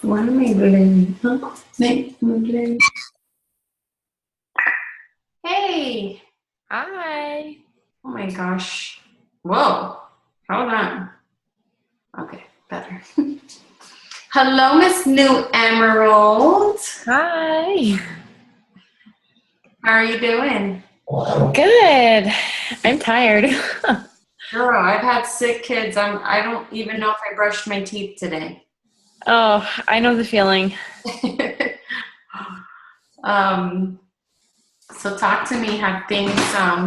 One Maybelline. Huh? Maybelline. Hey. Hi. Oh my gosh. Whoa. Hold on. Okay, better. Hello, Miss New Emerald. Hi. How are you doing? Good. I'm tired. Girl, I've had sick kids. I don't even know if I brushed my teeth today. Oh, I know the feeling. So talk to me. Have things,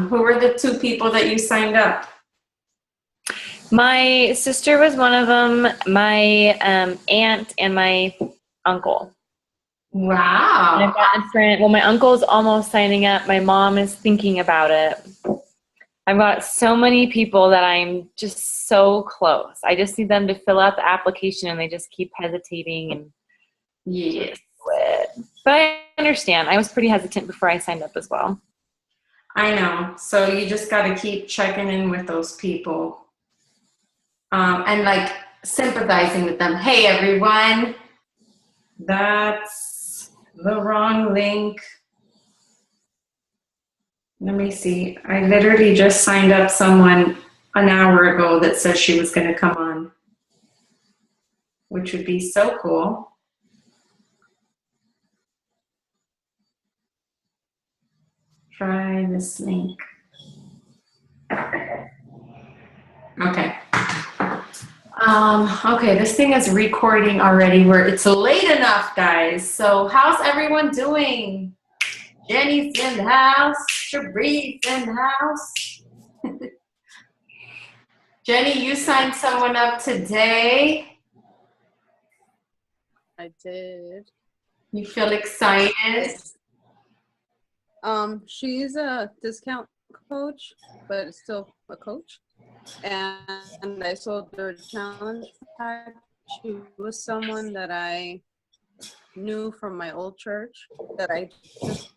who were the two people that you signed up? My sister was one of them, my aunt and my uncle. Wow. And I've got different, well, my uncle's almost signing up. My mom is thinking about it. I've got so many people that I'm just so close. I just need them to fill out the application and they just keep hesitating and Yes. But I understand. I was pretty hesitant before I signed up as well. I know. So you just got to keep checking in with those people. And like sympathizing with them. Hey, everyone. That's the wrong link. Let me see. I literally just signed up someone an hour ago that says she was going to come on, which would be so cool. Try this link. Okay. Okay, this thing is recording already where it's late enough, guys. So how's everyone doing? Jenny's in the house. Shabri's in the house. Jenny, you signed someone up today. I did. You feel excited? She's a discount coach, but it's still a coach. And I saw their challenge pack. She was someone that I knew from my old church that I just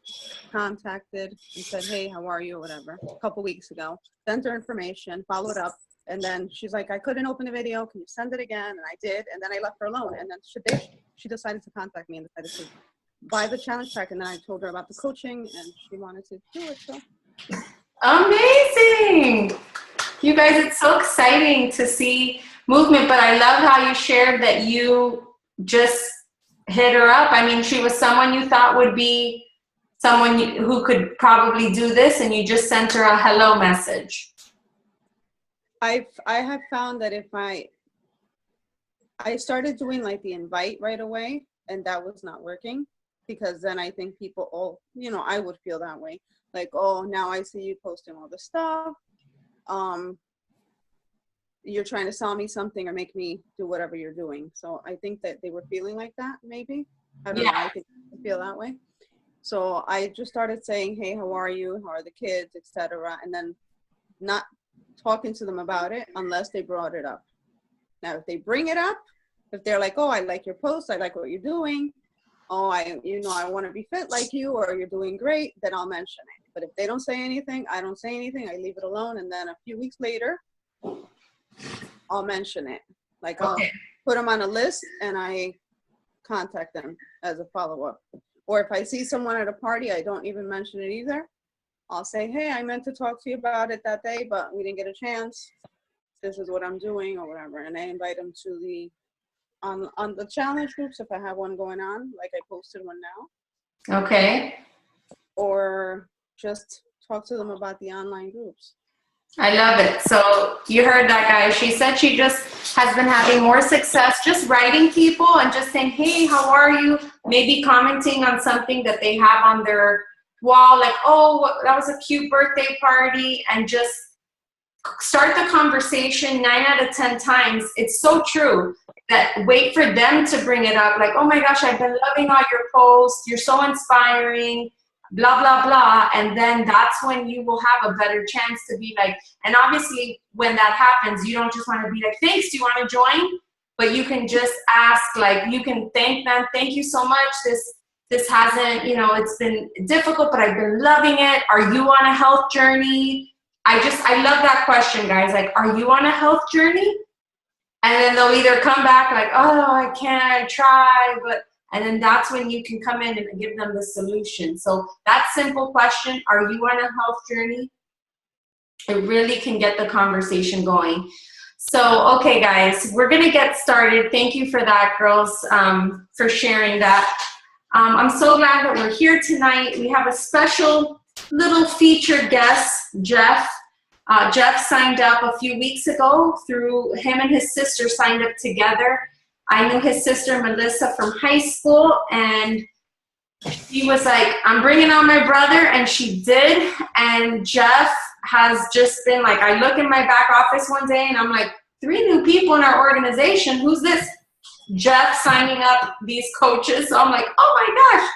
contacted and said, hey, how are you, or whatever, a couple weeks ago. Sent her information, followed up, and then she's like, I couldn't open the video. Can you send it again? And I did, and then I left her alone. And then she decided to contact me and decided to buy the challenge pack, and then I told her about the coaching, and she wanted to do it. So amazing! You guys, it's so exciting to see movement, but I love how you shared that you just hit her up. I mean, she was someone you thought would be someone who could probably do this, and you just sent her a hello message. I have found that if I started doing like the invite right away, and that was not working, because then I think people, I would feel that way. Like, oh, now I see you posting all the stuff. You're trying to sell me something or make me do whatever you're doing. So I think that they were feeling like that, maybe. I don't know. I think they feel that way. So I just started saying, hey, how are you? How are the kids, etc. And then not talking to them about it unless they brought it up. Now, if they bring it up, if they're like, oh, I like your post, I like what you're doing, oh, I want to be fit like you, or you're doing great, then I'll mention it. But if they don't say anything, I don't say anything, I leave it alone, and then a few weeks later, I'll mention it. Like, I'll put them on a list, and I contact them as a follow-up. Or if I see someone at a party, I don't even mention it either. I'll say, hey, I meant to talk to you about it that day, but we didn't get a chance. This is what I'm doing, or whatever. And I invite them to the on the challenge groups if I have one going on, like I posted one now. Okay. Or just talk to them about the online groups. I love it. So you heard that, guys. She said she just has been having more success just writing people and just saying, hey, how are you? Maybe commenting on something that they have on their wall, like, oh, that was a cute birthday party, and just start the conversation 9 out of 10 times. It's so true that wait for them to bring it up. Like, oh my gosh, I've been loving all your posts. You're so inspiring, blah, blah, blah. And then that's when you will have a better chance to be like, and obviously when that happens, you don't just want to be like, thanks, do you want to join? But you can just ask, like, you can thank them. Thank you so much. This hasn't, it's been difficult, but I've been loving it. Are you on a health journey? I love that question, guys. Like, are you on a health journey? And then they'll either come back like, oh, I can't try, and then that's when you can come in and give them the solution. So that simple question, are you on a health journey? It really can get the conversation going. So, okay, guys, we're going to get started. Thank you for that, girls, for sharing that. I'm so glad that we're here tonight. We have a special little featured guest, Jeff. Jeff signed up a few weeks ago. Through him and his sister signed up together. I knew his sister, Melissa, from high school, and she was like, I'm bringing on my brother, and she did. And Jeff has just been like, I look in my back office one day, and I'm like, 3 new people in our organization. Who's this? Jeff signing up these coaches. So I'm like, oh my gosh.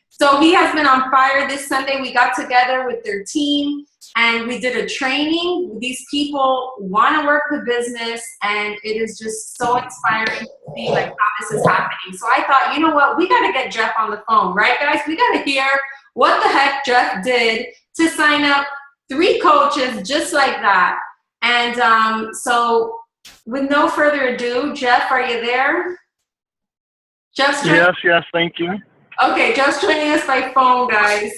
So he has been on fire. This Sunday we got together with their team and we did a training. These people want to work the business, and it is just so inspiring to see like how this is happening. So I thought, you know what, we got to get Jeff on the phone, right guys? We got to hear what the heck Jeff did to sign up 3 coaches just like that. And so with no further ado, Jeff, are you there? Yes, thank you. Okay, Jeff's joining us by phone, guys.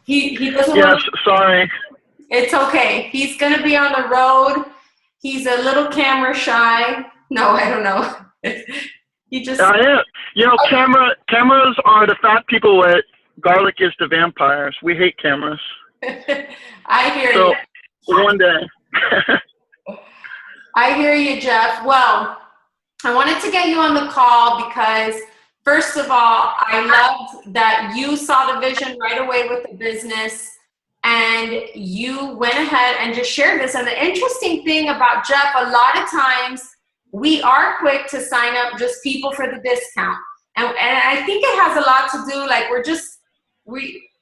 He doesn't Yes, sorry. It's okay. He's going to be on the road. He's a little camera shy. No, I don't know. He just... I am. You know, cameras are the fat people what garlic is to vampires. We hate cameras. I hear you. So, one day. I hear you, Jeff. Well, I wanted to get you on the call because, first of all, I loved that you saw the vision right away with the business and you went ahead and just shared this. And the interesting thing about Jeff, a lot of times we are quick to sign up just people for the discount. And I think it has a lot to do, like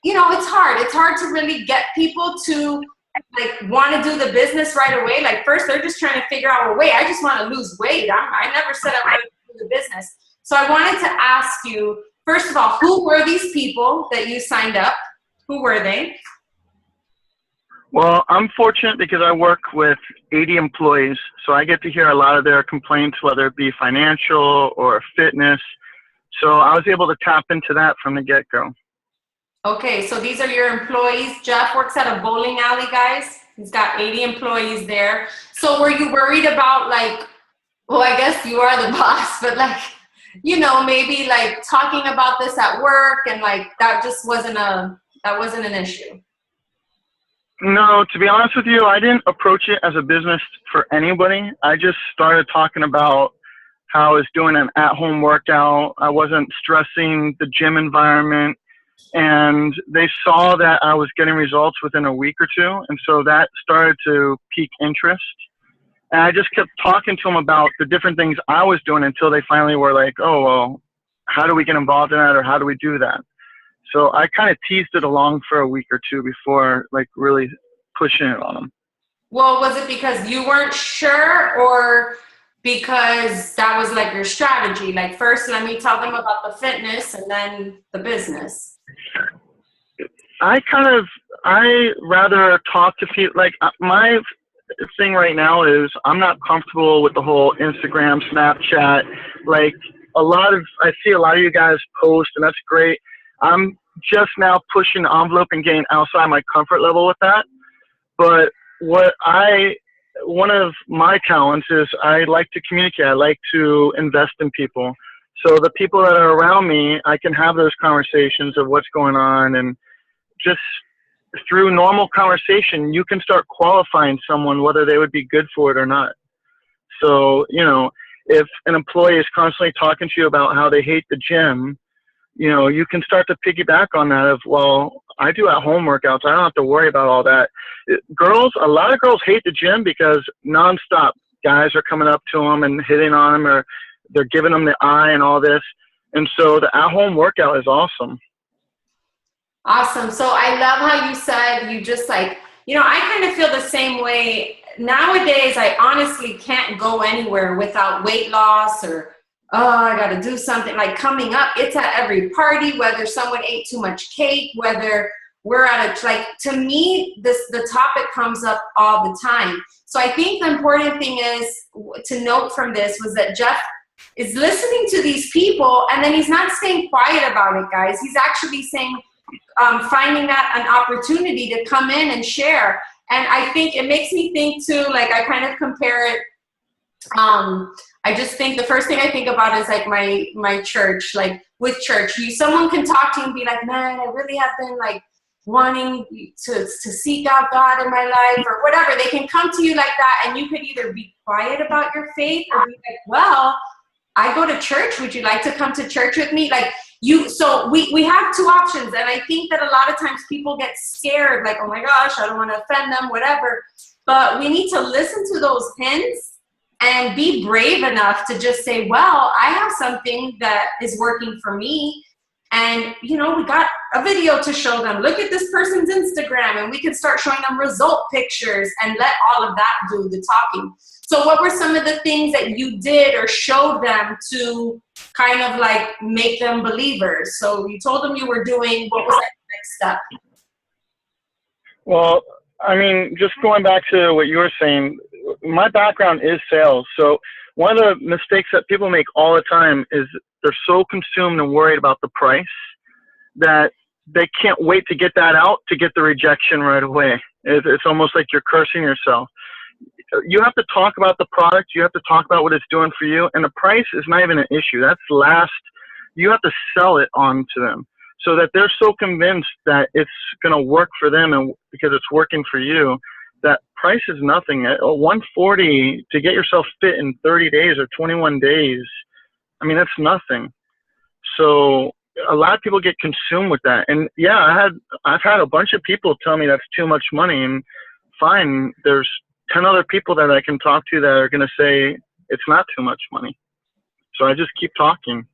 you know, it's hard. It's hard to really get people to like want to do the business right away. Like first they're just trying to figure out, well, wait, I just want to lose weight. I never said I wanted to do the business. So I wanted to ask you, first of all, who were these people that you signed up? Who were they? Well, I'm fortunate because I work with 80 employees, so I get to hear a lot of their complaints, whether it be financial or fitness. So I was able to tap into that from the get-go. Okay, so these are your employees. Jeff works at a bowling alley, guys. He's got 80 employees there. So were you worried about like, well, I guess you are the boss, but like, you know, maybe like talking about this at work and like that just wasn't an issue? No, to be honest with you, I didn't approach it as a business for anybody. I just started talking about how I was doing an at-home workout. I wasn't stressing the gym environment. And they saw that I was getting results within a week or 2. And so that started to pique interest. And I just kept talking to them about the different things I was doing until they finally were like, oh, well, how do we get involved in that? Or how do we do that? So I kind of teased it along for a week or 2 before like really pushing it on them. Well, was it because you weren't sure or because that was like your strategy? Like first, let me tell them about the fitness and then the business. I rather talk to people. Like my thing right now is I'm not comfortable with the whole Instagram, Snapchat. Like I see a lot of you guys post and that's great. I'm just now pushing the envelope and getting outside my comfort level with that. But one of my talents is I like to communicate. I like to invest in people. So the people that are around me, I can have those conversations of what's going on, and just through normal conversation, you can start qualifying someone whether they would be good for it or not. So, you know, if an employee is constantly talking to you about how they hate the gym, you know, you can start to piggyback on that of, well, I do at-home workouts. I don't have to worry about all that. A lot of girls hate the gym because nonstop guys are coming up to them and hitting on them, or they're giving them the eye and all this. And so the at-home workout is awesome. Awesome. So I love how you said you just like, you know, I kind of feel the same way. Nowadays, I honestly can't go anywhere without weight loss or, oh, I got to do something like coming up. It's at every party, whether someone ate too much cake, whether we're at a, like, to me, the topic comes up all the time. So I think the important thing is to note from this was that Jeff is listening to these people, and then he's not staying quiet about it, guys. He's actually saying, finding that an opportunity to come in and share. And I think it makes me think too, like, I kind of compare it, I just think the first thing I think about is like my church, like with church, someone can talk to you and be like, man, I really have been like wanting to seek out God in my life or whatever. They can come to you like that, and you could either be quiet about your faith or be like, well, I go to church. Would you like to come to church with me? Like so we have two options. And I think that a lot of times people get scared, like, oh my gosh, I don't want to offend them, whatever. But we need to listen to those hints and be brave enough to just say, well, I have something that is working for me. And, you know, we got a video to show them. Look at this person's Instagram, and we can start showing them result pictures and let all of that do the talking. So what were some of the things that you did or showed them to kind of like make them believers? So you told them you were doing, what was that next step? Well, I mean, just going back to what you were saying, my background is sales. So one of the mistakes that people make all the time is they're so consumed and worried about the price that they can't wait to get that out to get the rejection right away. It's almost like you're cursing yourself. You have to talk about the product. You have to talk about what it's doing for you. And the price is not even an issue. That's last. You have to sell it on to them so that they're so convinced that it's going to work for them, and because it's working for you, that price is nothing. At $140 to get yourself fit in 30 days or 21 days, I mean, that's nothing. So a lot of people get consumed with that. And yeah, I've had a bunch of people tell me that's too much money, and fine, there's 10 other people that I can talk to that are going to say it's not too much money. So I just keep talking.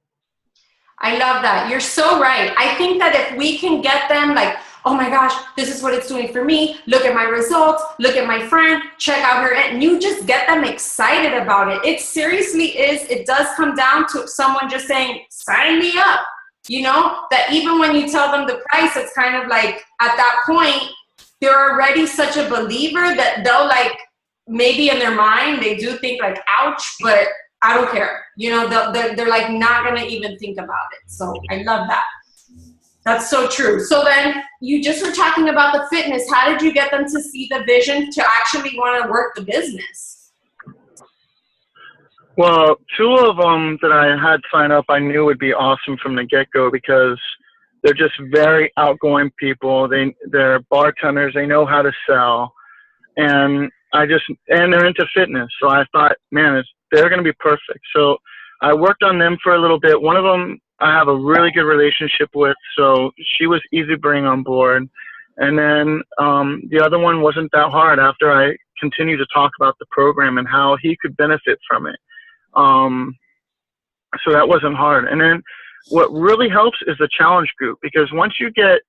I love that. You're so right. I think that if we can get them like, oh my gosh, this is what it's doing for me. Look at my results. Look at my friend. Check out her. And you just get them excited about it. It seriously is. It does come down to someone just saying, sign me up. You know, that even when you tell them the price, it's kind of like at that point, they're already such a believer that they'll like, maybe in their mind, they do think like, ouch, but I don't care. You know, they're like not going to even think about it. So I love that. That's so true. So then you just were talking about the fitness. How did you get them to see the vision to actually want to work the business? Well, two of them that I had sign up, I knew would be awesome from the get-go because they're just very outgoing people. They're bartenders. They know how to sell. And they're into fitness. So I thought, man, they're going to be perfect. So I worked on them for a little bit. One of them I have a really good relationship with, so she was easy to bring on board. And then the other one wasn't that hard after I continued to talk about the program and how he could benefit from it. So that wasn't hard. And then what really helps is the challenge group, because once you get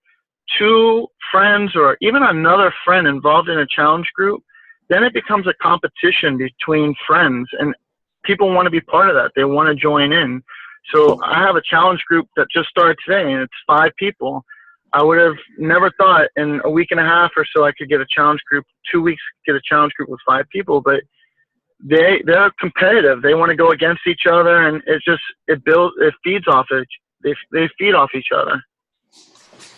two friends or even another friend involved in a challenge group, then it becomes a competition between friends, and people want to be part of that. They want to join in. So I have a challenge group that just started today, and it's 5 people. I would have never thought in a week and a half or so I could get a challenge group, 2 weeks, get a challenge group with 5 people, but they're competitive. They want to go against each other, and it feeds off it. They feed off each other.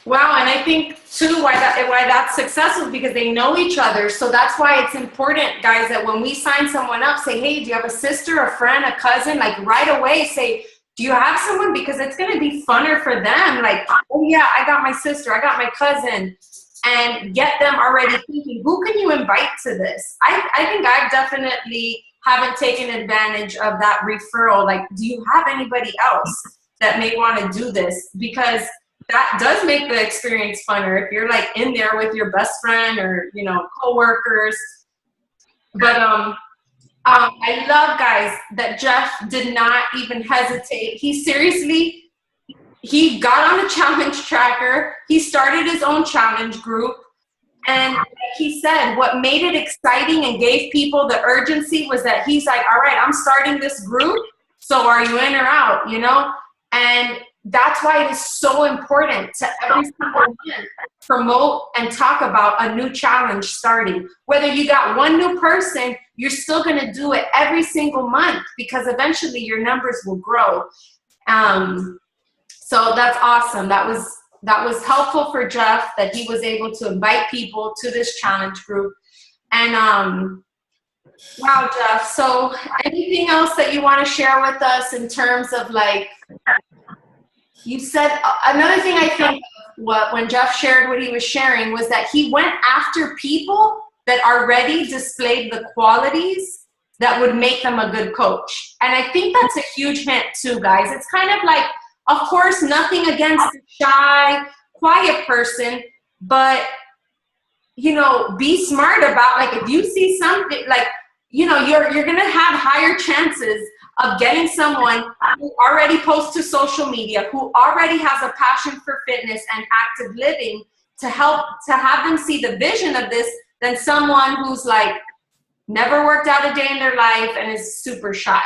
Wow, and I think too why that's successful, because they know each other. So that's why it's important, guys, that when we sign someone up, say, hey, do you have a sister, a friend, a cousin? Like right away say, do you have someone? Because it's going to be funner for them. Like, oh yeah, I got my sister, I got my cousin, and get them already thinking, who can you invite to this? I think I've definitely haven't taken advantage of that referral. Like, do you have anybody else that may want to do this? Because that does make the experience funner if you're like in there with your best friend or, you know, coworkers. But I love, guys, that Jeff did not even hesitate. He got on the challenge tracker. He started his own challenge group. And like he said, what made it exciting and gave people the urgency was that he's like, all right, I'm starting this group. So are you in or out, you know? And that's why it is so important to every single month promote and talk about a new challenge starting. Whether you got one new person, you're still going to do it every single month because eventually your numbers will grow. So that's awesome. That was helpful for Jeff that he was able to invite people to this challenge group. And wow, Jeff. So anything else that you want to share with us in terms of, like, you said another thing I think when Jeff shared what he was sharing was that he went after people that already displayed the qualities that would make them a good coach. And I think that's a huge hint too, guys. It's kind of like, of course, nothing against the shy, quiet person, but, you know, be smart about, like, if you see something, like, you know, you're going to have higher chances of getting someone who already posts to social media, who already has a passion for fitness and active living to have them see the vision of this than someone who's like never worked out a day in their life and is super shy,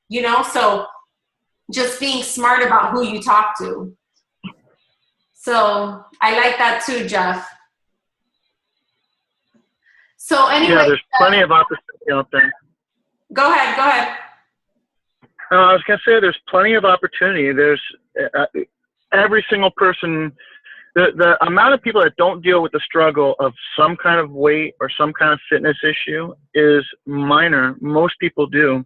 you know? So just being smart about who you talk to. So I like that too, Jeff. So anyway. Yeah, there's plenty of opportunity out there. Go ahead. I was going to say there's plenty of opportunity. There's every single person, the amount of people that don't deal with the struggle of some kind of weight or some kind of fitness issue is minor. Most people do.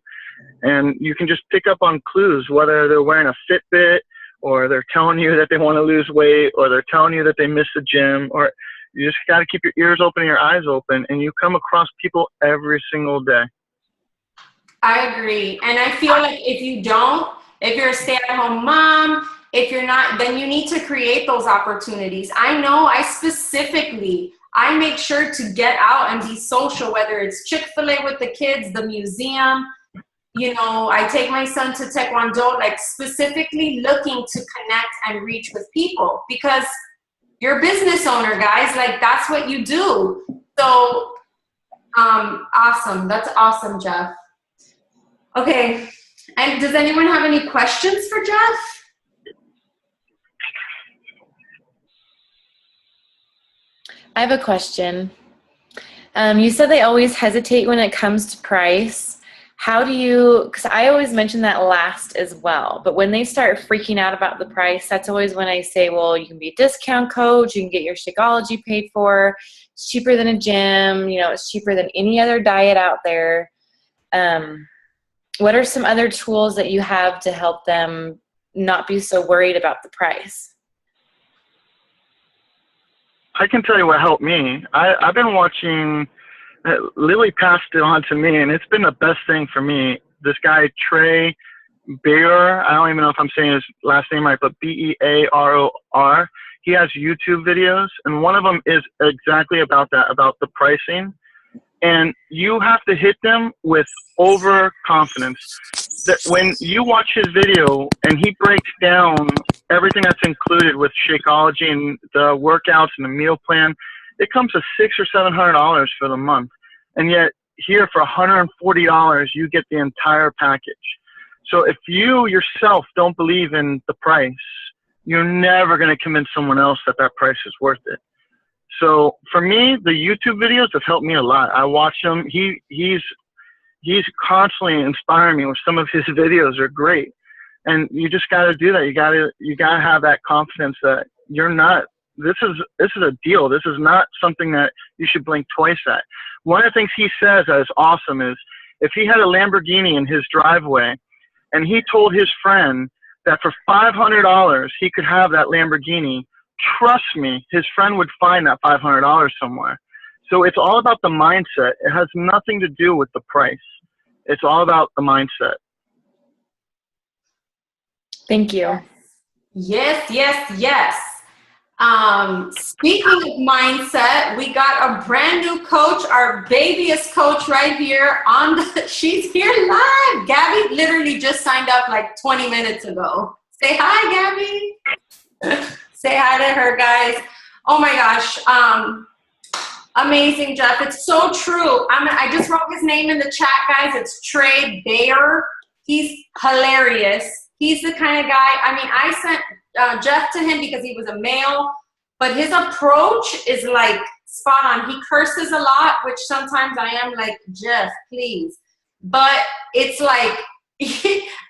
And you can just pick up on clues, whether they're wearing a Fitbit or they're telling you that they want to lose weight or they're telling you that they miss the gym, or you just got to keep your ears open and your eyes open, and you come across people every single day. I agree. And I feel like if you're a stay-at-home mom, if you're not, then you need to create those opportunities. I know I make sure to get out and be social, whether it's Chick-fil-A with the kids, the museum, you know, I take my son to Taekwondo, like specifically looking to connect and reach with people because you're a business owner, guys. Like, that's what you do. So, awesome. That's awesome, Jeff. Okay, and does anyone have any questions for Jeff? I have a question. You said they always hesitate when it comes to price. How do you, because I always mention that last as well, but when they start freaking out about the price, that's always when I say, well, you can be a discount coach, you can get your Shakeology paid for, it's cheaper than a gym, you know, it's cheaper than any other diet out there. What are some other tools that you have to help them not be so worried about the price? I can tell you what helped me. I've been watching, Lily passed it on to me, and it's been the best thing for me. This guy, Trey Bear, I don't even know if I'm saying his last name right, but Bearor. He has YouTube videos, and one of them is exactly about that, about the pricing. And you have to hit them with overconfidence. That when you watch his video and he breaks down everything that's included with Shakeology and the workouts and the meal plan, it comes to $600 or $700 for the month. And yet here for $140, you get the entire package. So if you yourself don't believe in the price, you're never going to convince someone else that that price is worth it. So for me, the YouTube videos have helped me a lot. I watch them. He's constantly inspiring me with some of his videos. Are great. And you just got to do that. You got to have that confidence that you're not, this is a deal. This is not something that you should blink twice at. One of the things he says that is awesome is if he had a Lamborghini in his driveway and he told his friend that for $500 he could have that Lamborghini, trust me, his friend would find that $500 somewhere. So it's all about the mindset. It has nothing to do with the price. It's all about the mindset. Thank you. Yes. Speaking of mindset, we got a brand new coach, our babyest coach right here she's here live. Gabby literally just signed up like 20 minutes ago. Say hi, Gabby. Say hi to her, guys. Oh my gosh. Amazing, Jeff. It's so true. I just wrote his name in the chat, guys. It's Trey Bear. He's hilarious. He's the kind of guy, I mean, I sent Jeff to him because he was a male, but his approach is like spot on. He curses a lot, which sometimes I am like, Jeff, please. But it's like,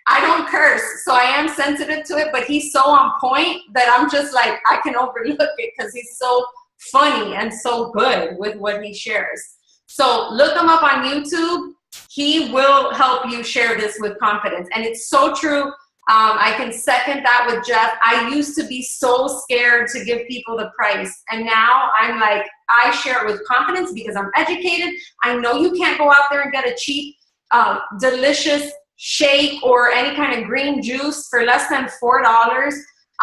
I don't curse, so I am sensitive to it, but he's so on point that I'm just like, I can overlook it because he's so funny and so good with what he shares. So look him up on YouTube. He will help you share this with confidence. And it's so true. I can second that with Jeff. I used to be so scared to give people the price. And now I'm like, I share it with confidence because I'm educated. I know you can't go out there and get a cheap, delicious shake or any kind of green juice for less than $4.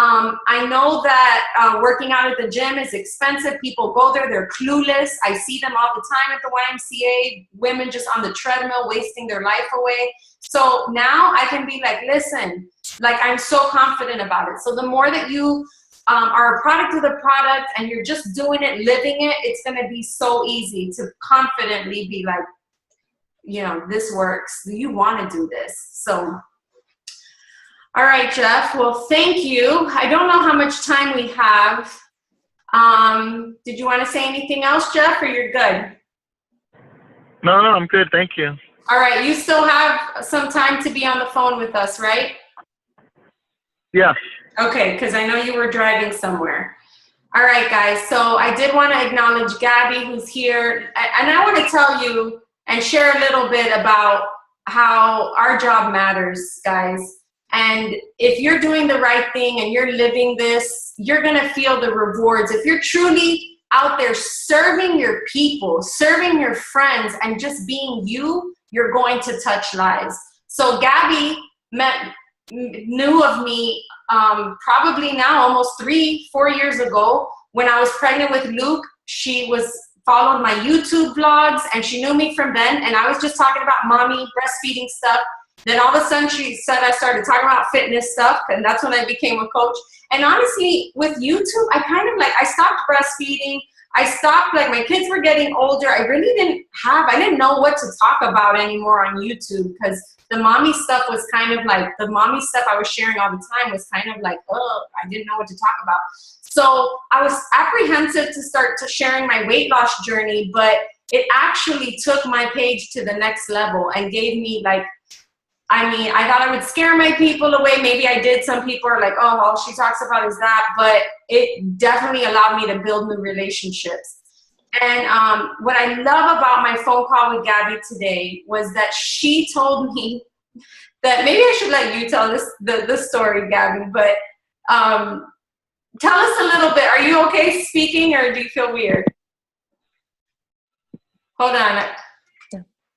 I know that working out at the gym is expensive. People go there, they're clueless. I see them all the time at the YMCA, women just on the treadmill wasting their life away. So now I can be like, listen, like I'm so confident about it. So the more that you are a product of the product and you're just doing it, living it, it's going to be so easy to confidently be like, you know, this works. You want to do this. So all right, Jeff. Well, thank you. I don't know how much time we have. Did you want to say anything else, Jeff, or you're good? No, I'm good. Thank you. All right. You still have some time to be on the phone with us, right? Yeah. Okay, because I know you were driving somewhere. All right, guys. So I did want to acknowledge Gabby, who's here. And I want to tell you and share a little bit about how our job matters, guys. And if you're doing the right thing and you're living this, you're going to feel the rewards. If you're truly out there serving your people, serving your friends, and just being you, you're going to touch lives. So Gabby knew of me probably now almost 3-4 years ago when I was pregnant with Luke. She followed my YouTube vlogs and she knew me from then. And I was just talking about mommy breastfeeding stuff. Then all of a sudden she said I started talking about fitness stuff, and that's when I became a coach. And honestly, with YouTube, I stopped breastfeeding. I stopped, like my kids were getting older. I didn't know what to talk about anymore on YouTube because the mommy stuff was kind of like, the mommy stuff I was sharing all the time was kind of like, oh, I didn't know what to talk about. So I was apprehensive to start sharing my weight loss journey, but it actually took my page to the next level and gave me like, I thought I would scare my people away. Maybe I did. Some people are like, oh, all she talks about is that. But it definitely allowed me to build new relationships. And what I love about my phone call with Gabby today was that she told me that maybe I should let you tell this story, Gabby. But tell us a little bit. Are you okay speaking or do you feel weird? Hold on.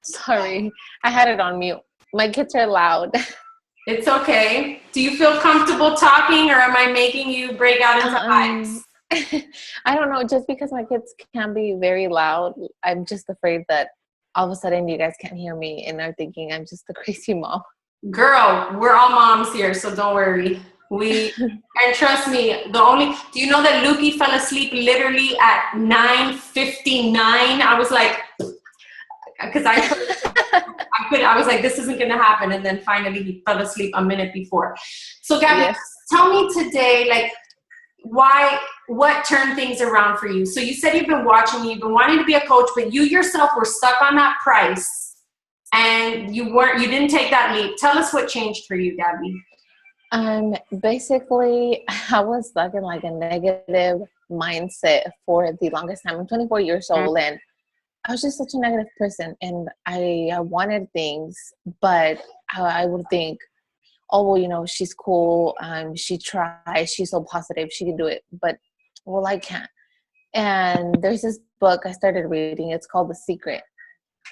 Sorry, I had it on mute. My kids are loud. It's okay. Do you feel comfortable talking or am I making you break out into hives? I don't know. Just because my kids can be very loud, I'm just afraid that all of a sudden you guys can't hear me and are thinking I'm just a crazy mom. Girl, we're all moms here, so don't worry. And trust me, do you know that Lukey fell asleep literally at 9:59? I was like, because I was like, this isn't going to happen. And then finally he fell asleep a minute before. So Gabby, yes. Tell me today, like, what turned things around for you? So you said you've been wanting to be a coach, but you yourself were stuck on that price and you didn't take that leap. Tell us what changed for you, Gabby. Basically I was stuck in like a negative mindset for the longest time. I'm 24 years old and I was just such a negative person, and I wanted things, but I would think, oh, well, you know, she's cool. She tries. She's so positive. She can do it. But, well, I can't. And there's this book I started reading. It's called The Secret.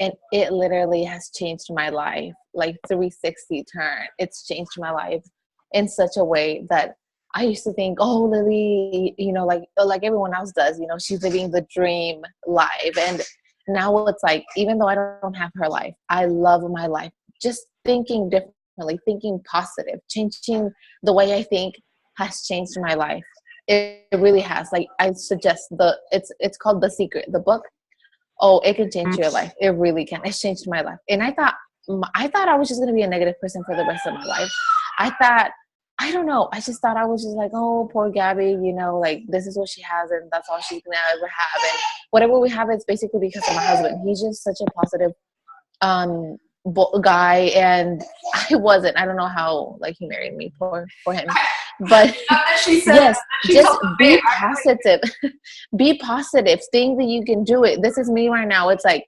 And it literally has changed my life, like 360 turn. It's changed my life in such a way that I used to think, oh, Lily, you know, like everyone else does, you know, she's living the dream life. And now it's like, even though I don't have her life, I love my life. Just thinking differently, thinking positive, changing the way I think has changed my life. It really has. Like, I suggest it's called The Secret, the book. Oh, it can change your life. It really can. It's changed my life. And I thought I was just going to be a negative person for the rest of my life. I thought, I don't know. I just thought I was just like, oh, poor Gabby, you know, like this is what she has and that's all she's gonna ever have. And whatever we have, it's basically because of my husband. He's just such a positive guy, and I wasn't. I don't know how like he married me for him. But she said, yes, just be positive. Be positive. Think that you can do it. This is me right now. It's like,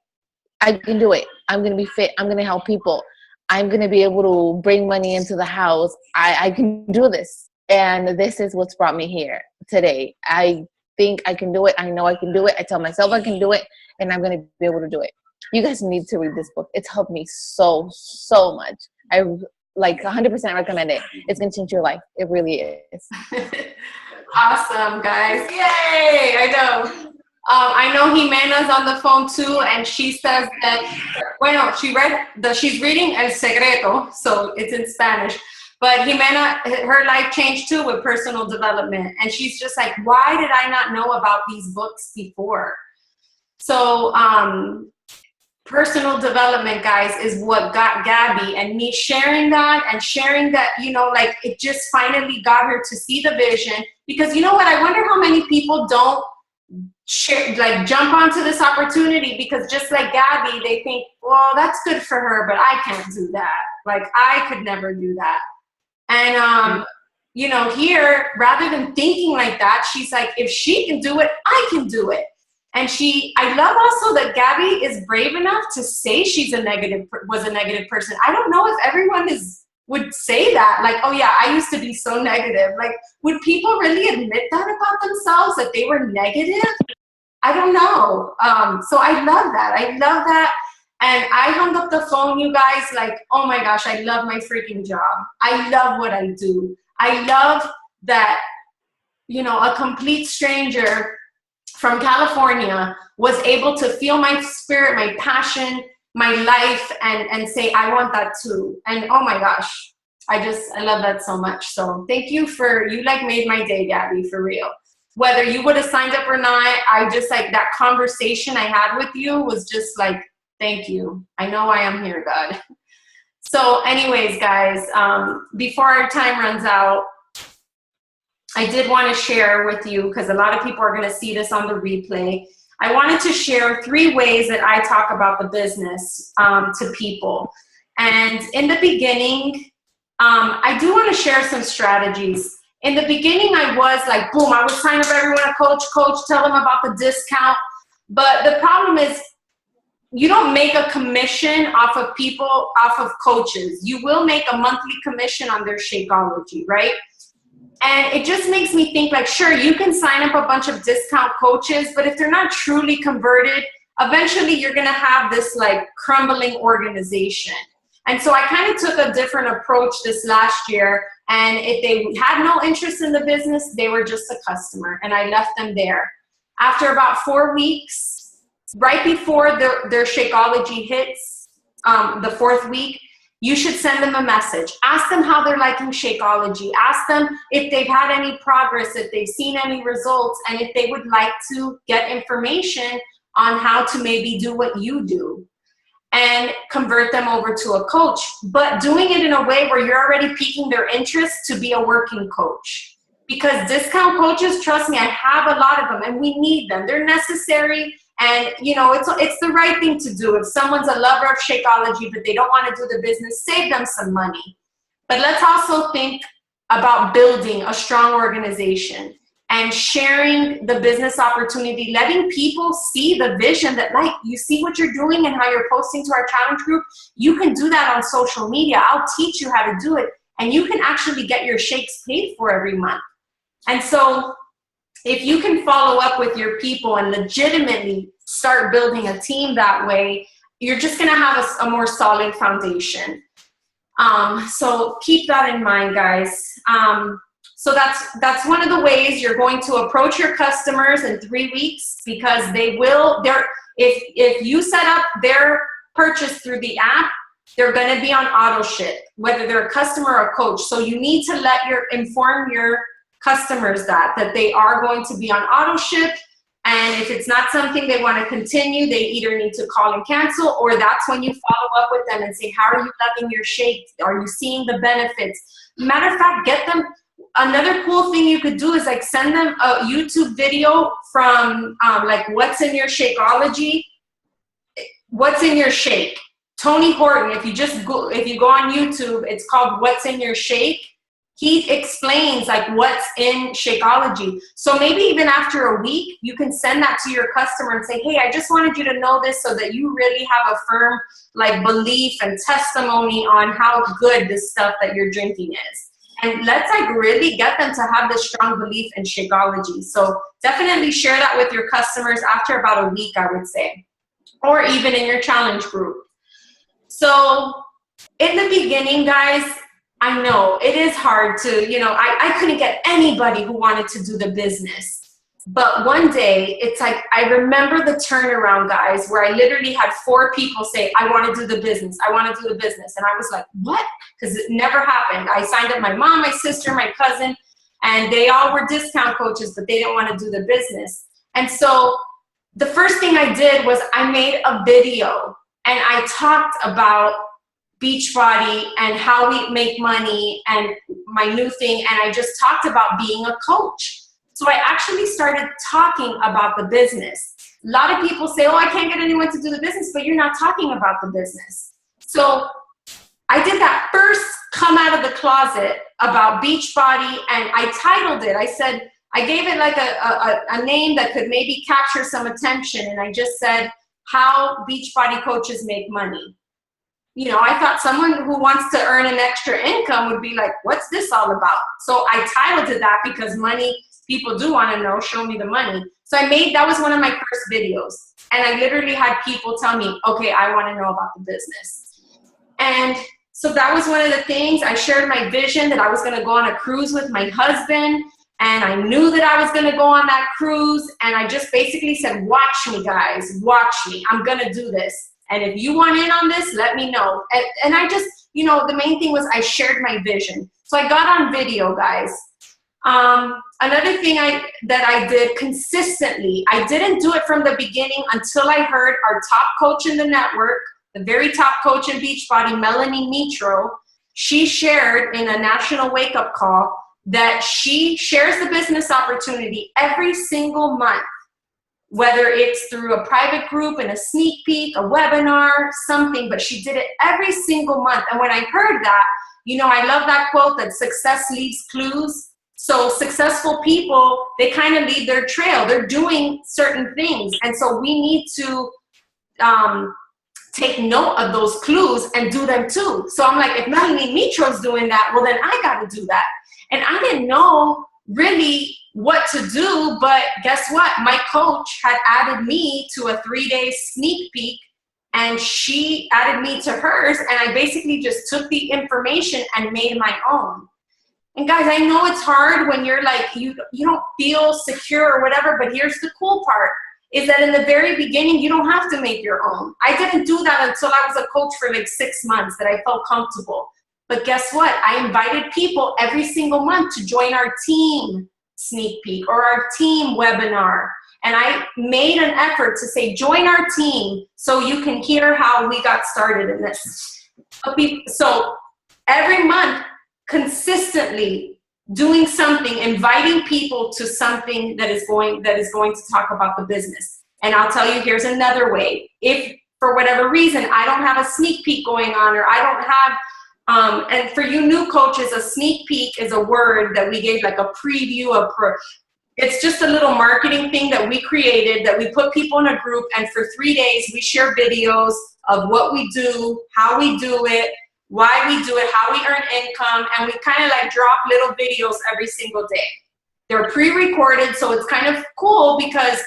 I can do it. I'm gonna be fit. I'm gonna help people. I'm going to be able to bring money into the house. I can do this. And this is what's brought me here today. I think I can do it. I know I can do it. I tell myself I can do it, and I'm going to be able to do it. You guys need to read this book. It's helped me so much. I like 100% recommend it. It's going to change your life. It really is. Awesome, guys. Yay! I know. I know Jimena's on the phone too, and she says that, she's reading El Secreto, so it's in Spanish. But Jimena, her life changed too with personal development. And she's just like, why did I not know about these books before? So personal development, guys, is what got Gabby, and me sharing that, you know, like it just finally got her to see the vision. Because you know what? I wonder how many people don't jump onto this opportunity, because just like Gabby, they think, well, that's good for her, but I can't do that. Like, I could never do that. And, you know, here, rather than thinking like that, she's like, if she can do it, I can do it. And I love also that Gabby is brave enough to say was a negative person. I don't know if everyone would say that, like, oh yeah, I used to be so negative. Like, would people really admit that about themselves, that they were negative? I don't know. So I love that. And I hung up the phone, you guys, like, oh my gosh, I love my freaking job. I love what I do. I love that, you know, a complete stranger from California was able to feel my spirit, my passion, my life, and say, I want that too. And oh my gosh, I love that so much. So thank you you like made my day, Gabby, for real. Whether you would have signed up or not, I just like that conversation I had with you was just like, thank you. I know I am here, God. So anyways, guys, before our time runs out, I did want to share with you, because a lot of people are going to see this on the replay. I wanted to share 3 ways that I talk about the business to people. And in the beginning, I do want to share some strategies. In the beginning, I was like, boom, I would sign up everyone a coach, tell them about the discount. But the problem is, you don't make a commission off of people, off of coaches. You will make a monthly commission on their Shakeology, right? And it just makes me think like, sure, you can sign up a bunch of discount coaches, but if they're not truly converted, eventually you're going to have this like crumbling organization. And so I kind of took a different approach this last year. And if they had no interest in the business, they were just a customer, and I left them there. After about 4 weeks, right before their Shakeology hits, the 4th week, you should send them a message. Ask them how they're liking Shakeology. Ask them if they've had any progress, if they've seen any results, and if they would like to get information on how to maybe do what you do, and convert them over to a coach. But doing it in a way where you're already piquing their interest to be a working coach. Because discount coaches, trust me, I have a lot of them, and we need them. They're necessary. And, you know, it's the right thing to do. If someone's a lover of Shakeology, but they don't want to do the business, save them some money. But let's also think about building a strong organization and sharing the business opportunity, letting people see the vision that, like, you see what you're doing and how you're posting to our challenge group. You can do that on social media. I'll teach you how to do it. And you can actually get your shakes paid for every month. And so if you can follow up with your people and legitimately start building a team that way, you're just going to have a more solid foundation. So keep that in mind, guys. So that's one of the ways you're going to approach your customers in 3 weeks, because they will, if you set up their purchase through the app, they're going to be on auto ship, whether they're a customer or a coach. So you need to inform your customers that they are going to be on auto ship. And if it's not something they want to continue, they either need to call and cancel, or that's when you follow up with them and say, how are you loving your shake? Are you seeing the benefits? Matter of fact, get them. Another cool thing you could do is like send them a YouTube video from like what's in your Shakeology. What's in your shake? Tony Horton, if you go on YouTube, it's called What's in Your Shake. He explains like what's in Shakeology. So maybe even after a week, you can send that to your customer and say, hey, I just wanted you to know this so that you really have a firm like belief and testimony on how good this stuff that you're drinking is. And let's like really get them to have this strong belief in Shakeology. So definitely share that with your customers after about a week, I would say, or even in your challenge group. So in the beginning, guys, I know it is hard to, you know, I couldn't get anybody who wanted to do the business. But one day, it's like, I remember the turnaround, guys, where I literally had 4 people say, I want to do the business. I want to do the business. And I was like, what? Because it never happened. I signed up my mom, my sister, my cousin, and they all were discount coaches, but they didn't want to do the business. And so the first thing I did was I made a video and I talked about Beachbody and how we make money and my new thing. And I just talked about being a coach. So I actually started talking about the business. A lot of people say, oh, I can't get anyone to do the business, but you're not talking about the business. So I did that first come out of the closet about Beachbody, and I titled it. I said, I gave it like a name that could maybe capture some attention. And I just said, how Beachbody coaches make money. You know, I thought someone who wants to earn an extra income would be like, what's this all about? So I titled it that because money, people do want to know, show me the money. So that was one of my first videos. And I literally had people tell me, okay, I want to know about the business. And so that was one of the things. I shared my vision that I was going to go on a cruise with my husband. And I knew that I was going to go on that cruise. And I just basically said, watch me, guys, watch me. I'm going to do this. And if you want in on this, let me know. And I just, you know, the main thing was I shared my vision. So I got on video, guys. Another thing that I did consistently, I didn't do it from the beginning until I heard our top coach in the network, the very top coach in Beachbody, Melanie Mitro. She shared in a national wake-up call that she shares the business opportunity every single month, whether it's through a private group and a sneak peek, a webinar, something, but she did it every single month. And when I heard that, you know, I love that quote that success leaves clues. So successful people, they kind of leave their trail. They're doing certain things. And so we need to take note of those clues and do them too. So I'm like, if Melanie Mitro's doing that, well, then I got to do that. And I didn't know really what to do, but guess what? My coach had added me to a 3-day sneak peek, and she added me to hers, and I basically just took the information and made my own. And guys, I know it's hard when you're like, you don't feel secure or whatever, but here's the cool part, is that in the very beginning, you don't have to make your own. I didn't do that until I was a coach for like 6 months that I felt comfortable. But guess what? I invited people every single month to join our team sneak peek or our team webinar. And I made an effort to say, join our team so you can hear how we got started in this. So every month, consistently doing something, inviting people to something that is going to talk about the business. And I'll tell you, here's another way. If for whatever reason, I don't have a sneak peek going on, or I don't have, and for you new coaches, a sneak peek is a word that we gave, like a preview, it's just a little marketing thing that we created, that we put people in a group, and for 3 days, we share videos of what we do, how we do it, why we do it, how we earn income, and we kind of like drop little videos every single day. They're pre-recorded, so it's kind of cool because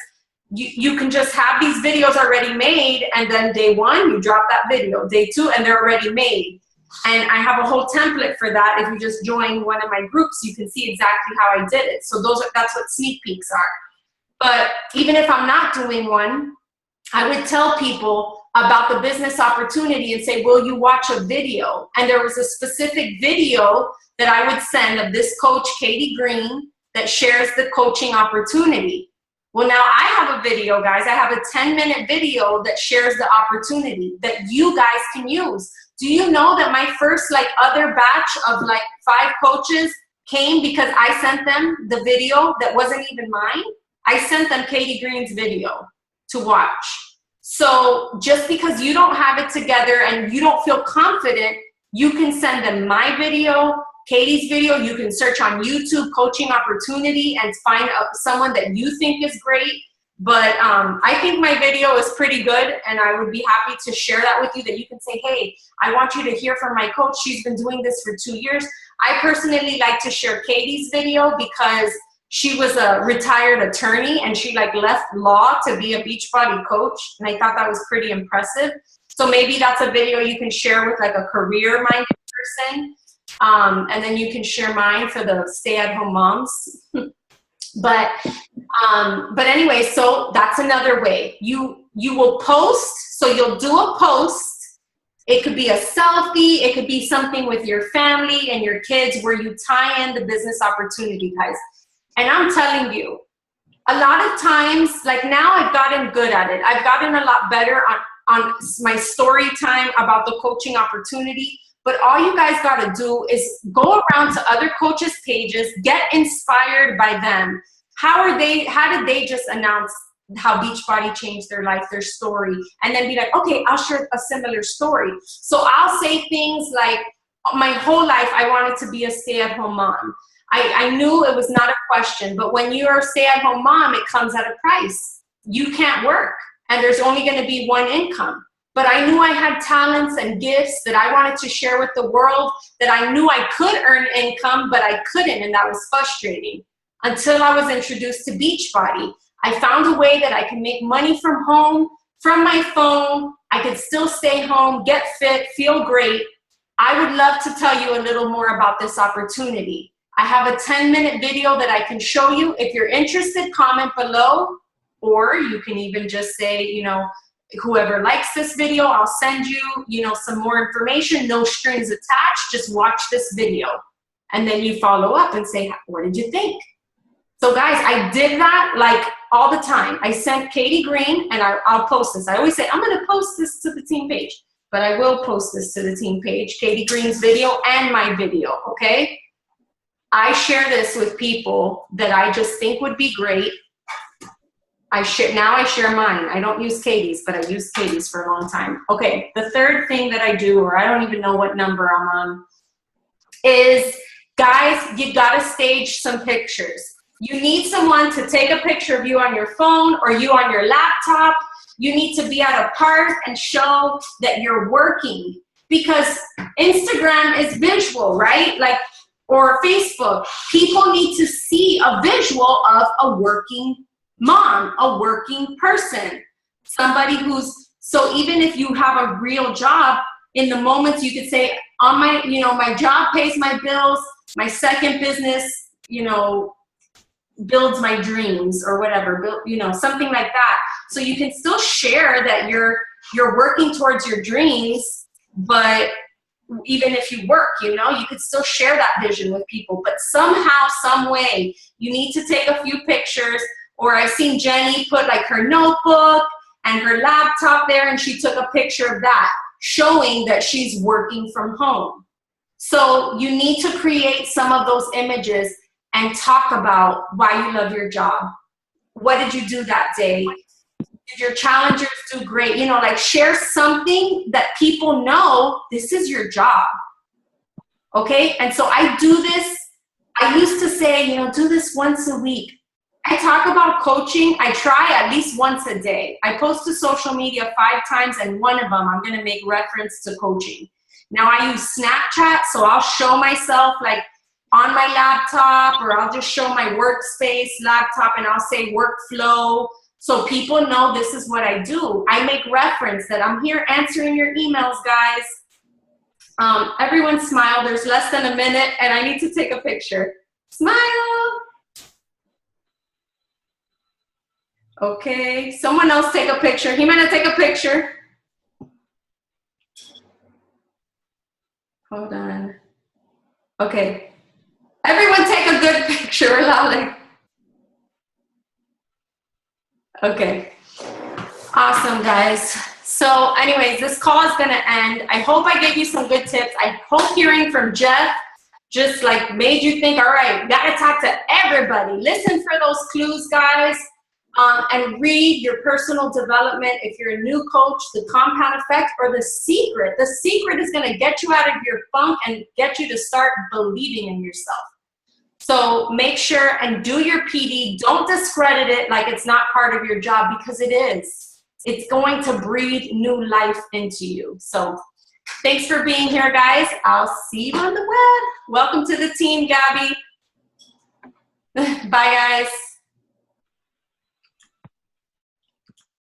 you can just have these videos already made, and then day 1, you drop that video, day 2, and they're already made. And I have a whole template for that. If you just join one of my groups, you can see exactly how I did it. So that's what sneak peeks are. But even if I'm not doing one, I would tell people about the business opportunity and say, will you watch a video? And there was a specific video that I would send of this coach, Katie Green, that shares the coaching opportunity. Well, now I have a video, guys. I have a 10-minute video that shares the opportunity that you guys can use. Do you know that my first other batch of 5 coaches came because I sent them the video that wasn't even mine? I sent them Katie Green's video to watch. So just because you don't have it together and you don't feel confident, you can send them my video, Katie's video. You can search on YouTube, coaching opportunity, and find someone that you think is great. But I think my video is pretty good, and I would be happy to share that with you, that you can say, hey, I want you to hear from my coach. She's been doing this for 2 years. I personally like to share Katie's video because she was a retired attorney and she left law to be a Beachbody coach. And I thought that was pretty impressive. So maybe that's a video you can share with a career-minded person. And then you can share mine for the stay-at-home moms. But anyway, so that's another way. You will post, so you'll do a post. It could be a selfie. It could be something with your family and your kids where you tie in the business opportunity, guys. And I'm telling you, a lot of times, now I've gotten good at it. I've gotten a lot better on my story time about the coaching opportunity. But all you guys got to do is go around to other coaches' pages, get inspired by them. How did they just announce how Beachbody changed their life, their story, and then be like, okay, I'll share a similar story. So I'll say things like, my whole life I wanted to be a stay-at-home mom. I knew it was not a question, but when you're a stay-at-home mom, it comes at a price. You can't work, and there's only going to be one income. But I knew I had talents and gifts that I wanted to share with the world, that I knew I could earn income, but I couldn't, and that was frustrating. Until I was introduced to Beachbody, I found a way that I can make money from home, from my phone. I could still stay home, get fit, feel great. I would love to tell you a little more about this opportunity. I have a 10-minute video that I can show you. If you're interested, comment below, or you can even just say, whoever likes this video, I'll send you, some more information, no strings attached, just watch this video. And then you follow up and say, what did you think? So guys, I did that all the time. I sent Katie Green, and I'll post this. I always say, I'm gonna post this to the team page, but I will post this to the team page, Katie Green's video and my video, okay? I share this with people that I just think would be great. Now I share mine. I don't use Katie's, but I used Katie's for a long time. Okay, the third thing that I do, or I don't even know what number I'm on, is, guys, you gotta stage some pictures. You need someone to take a picture of you on your phone or you on your laptop. You need to be at a park and show that you're working, because Instagram is visual, right? Or Facebook. People need to see a visual of a working mom, a working person, somebody so even if you have a real job, in the moments you could say, my job pays my bills, my second business, builds my dreams, or whatever, something like that. So you can still share that you're working towards your dreams, but even if you work, you could still share that vision with people. But somehow, some way, you need to take a few pictures. Or I've seen Jenny put her notebook and her laptop there, and she took a picture of that, showing that she's working from home. So you need to create some of those images and talk about why you love your job. What did you do that day? Did your challengers do great? Share something that people know this is your job. Okay? And so I do this. I used to say, do this once a week. I talk about coaching. I try at least once a day. I post to social media 5 times, and one of them I'm going to make reference to coaching. Now I use Snapchat, so I'll show myself on my laptop, or I'll just show my workspace laptop and I'll say workflow, so people know this is what I do. I make reference that I'm here answering your emails, guys. Everyone smile. There's less than a minute and I need to take a picture. Smile. Okay, someone else take a picture. Jimena, take a picture. Hold on. Okay. Everyone take a good picture, Lale. Okay. Awesome, guys. So anyways, this call is going to end. I hope I gave you some good tips. I hope hearing from Jeff just like made you think, all right, got to talk to everybody. Listen for those clues, guys, and read your personal development. If you're a new coach, the compound effect or the secret. The secret is going to get you out of your funk and get you to start believing in yourself. So make sure and do your PD. Don't discredit it like it's not part of your job, because it is. It's going to breathe new life into you. So thanks for being here, guys. I'll see you on the web. Welcome to the team, Gabby. Bye, guys.